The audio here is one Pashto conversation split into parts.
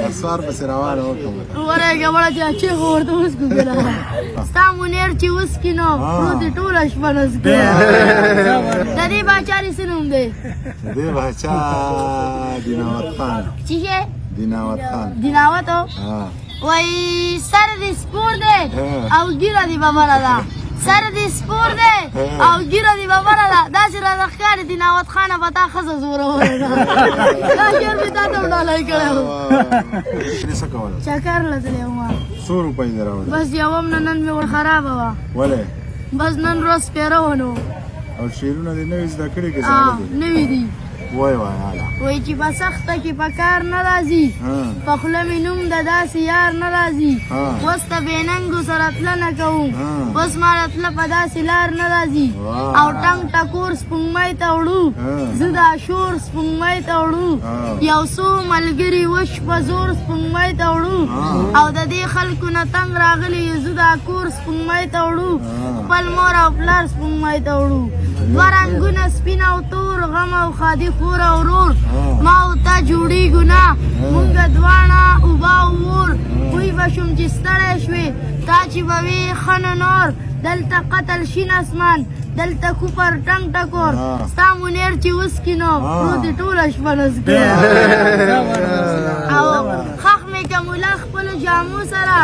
اسوار پسې روانه وکړم ورېږه مړه چې اچې خو ورته وسکو که نه ستا منیر چې وسکي نو پروت یې ټوله شپه نسکو د دې باچا دې څه نوم دی د دې باچا دیناوت خان چې شی دیناوت خان دیناوت او وایي سر دې سپور دی او ګیره دې ببره ده سر دې سپور دی او ګیره دې ببره ده داسې راته ښکاري دیناوت خانه په تا ښځه زوروره ده دا شعر مې تا ته ډالۍ کړی و څه کوله چکر له تللی وم څو روپۍ دې راوړې بس یوه هم نه نن مې ور خرابه وه ولې بس نن ورځ سپېره و نو او شعرونه دې نوي زده کړي که زاړه دي نوي دي وایه هله وایي چې په سخته کې په کار نه راځي په خوله مې نوم د داسې یار نه راځي اوس ته بېننګو سره تله نه کوم اوس ماله تله په داسې لار نه راځي او ټنګ ټکور سپوږمۍ ته وړو زه دا شور سپوږمۍ ته وړو یو څو ملګري وش په زور سپوږمۍ ته وړو او د دې خلکو نه تنګ راغلي یو زه دا کور سپوږمۍ ته وړو خپل مور او پلار سپوږمۍ ته وړو دوه رنګونه سپین او تور غم او ښادي خور او ورور ما او تا جوړېږو نه مونږه دواړه اوبه او اور پوی به شوم چې ستړی شوې تا چې به وې ښه نه نور دلته قتل شین اسمان دلته کوپر ټنګ ټکور ستا منیر چې وسکي نو پروت یې ټوله شپه نسکي او خښ مې که ملا خپلو جامو سره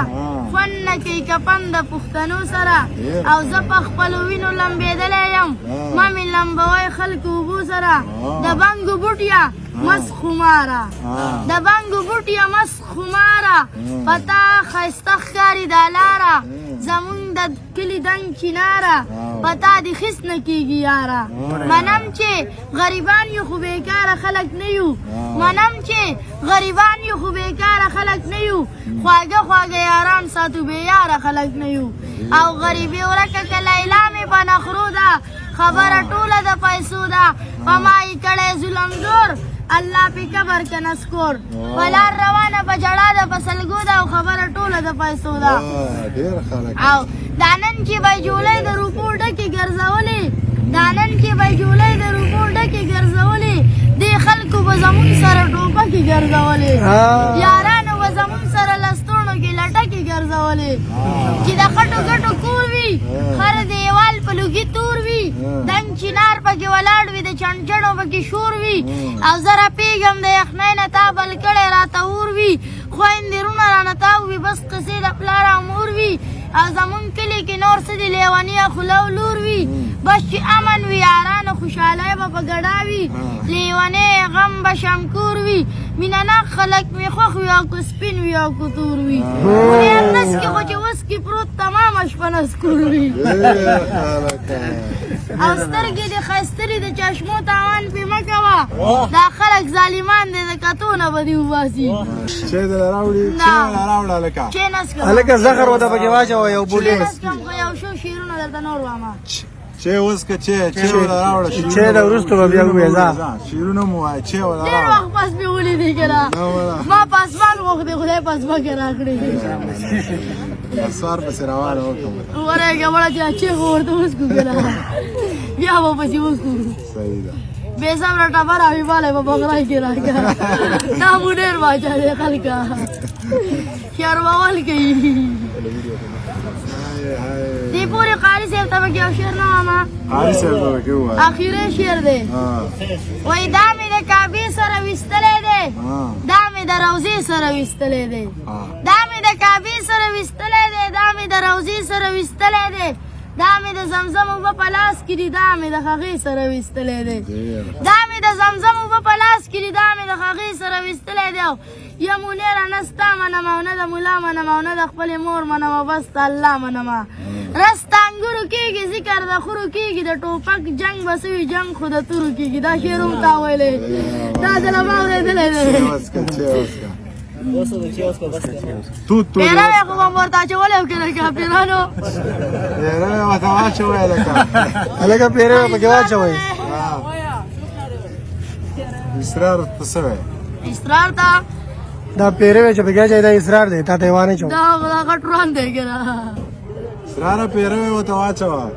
خوند نه کوي کفن د پښتنو سره او زه په خپلو وینو لمبېدلی یم مه مې لمبوی خلکو اوبو سره د بنګو بوټیه مس خماره د بنګو بوټیه مس خماره په تا ښایسته ښکاري دا لاره زمونږ د کلي دنګ چیناره په تا دې خیس نه کېږي یاره منم چې غریبان یو خو بېکاره خلک نه یو منم چې غریبان یو خو بېکاره خلک نه یو خواږه خواږه یاران ساتو بې یاره خلک نه یو او غریبي ورکه که لیلا مې په نخرو ده خبره ټوله د پیسو ده په ما یې کړی ظلم زور الله پې قبر که نسکور په لار روانه په ژړا ده په سلګو ده او خبره ټوله د پیسو ده او دا نن چې به جولۍ د روپو ډکې ګرځولې دا نن چې به جولۍ د روپو ډکې ګرځولې دې خلکو به زمونږ سره ټوپکې ګرځولې یارانو به زمونږ سره لستوڼو کې لټکې ګرځولې چې د خټو ګټو کور وي خر دیوال په لوګي تور وي دنګ چینار پکې ولاړ وي د چڼچڼو پکې شور وي او زه راپېږم د یخنۍ نه تا بل کړی راته اور وي خویندې رونه رانه تاو وي بس قصې د پلار او مور وي او زمونږ کلي کې نور څه دي لیونیه خوله او لور وي بس چې امن وي یارانو خوشحالۍ به په ګډا وي لیونی غم به شمکور وي مینه ناک خلک مې خوښ وي او که سپین وي او که تور وي منیر نسکي خو چې وسکي پروت تمامه شپه نسکور وي او سترګې دې ښایستلي د چشمو تاوان پې مه کوه دا خلک ظالمان دی د کتو نه به دې وباسي چای دې راوړي چای راوړه هلکه چای نسکم هلکه زخر ورته پکې واچوه یو بوټی نسکم خو یو شو شعرونه درته نور وامه چای اوس که چای راوړه چای نه وروسته به بیا ووایې ځه شعرونه مو وایه چای ورته ډېر وخت پس مې ولیدې که نه ما په اسمان غوښتې خدای په ځمکې راکړې اسوار پسې روانه وکړم ورېږه مړه چې اچې خو ورته وسکو که نه بیا به پسې وسکو صحیح ده بې صبره ټپه راویوالی په بغرای کې راکړه دا مو ډېر باچا دی خلکه شرمول کوي دې پورې قاري صاحب ته پکې یو شعر نه وامه قاري صاحب ته پکې ووایه اخري شعر دی وایي دا مې د کعبې سره ویستلی دی دا مې د روضې سره ویستلی دی دا مې د کعبې سره ویستلی دی دا مې د روضې سره ویستلی دی دا مې د زمزم اوبه په لاس کې دي دا مې د هغې سره ویستلی دی دا مې د زمزم اوبه په لاس کې دي دا مې د هغې سره ویستلی دی یا منیره نه ستا منم او نه د ملا منم او نه د خپلې مور منم او بس د الله منمه رس د انګورو کېږي ذکر د خورو کېږي د ټوپک جنګ به سوي جنګ خو د تورو کېږي دا شعر هم تا ویلی دا ځله ما اورېدلی دی پیروی خو به مو ورته اچولی او که نه کافرانو پیروی ورته واچوی هلکه هلکه پیروی پکې واچوئ اسرار ته څه وایي اسرار ته دا پیروی چې پکې اچوئ دا اسرار دی تا ته یې وانه چوم دا غټ روان دی که نه اسراره پیروی ورته واچوه